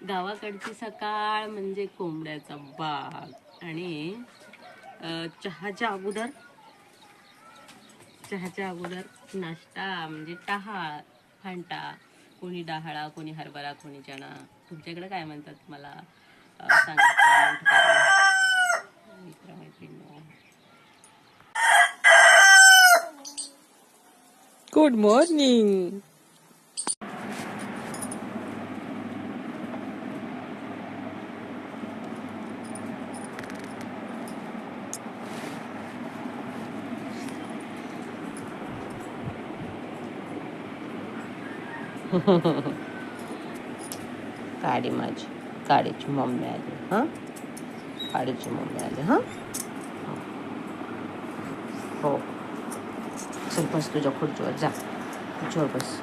गावाकडची सकाळ म्हणजे कोंबड्याचा बाग आणि चहाच्या अगोदर नाश्ता म्हणजे टहाळ फांटा. कोणी डहाळा, कोणी हरभरा, कोणी चणा. तुमच्याकडे काय म्हणतात मला सांगा कमेंट करून. मित्र-मैत्रिणींनो, गुड मॉर्निंग. काडी माझी काडीची मम्मी आली. काडीची मम्मी आली. हो, चल बस तुझ्या खुर्चीवर जा, खुर्चीवर बस.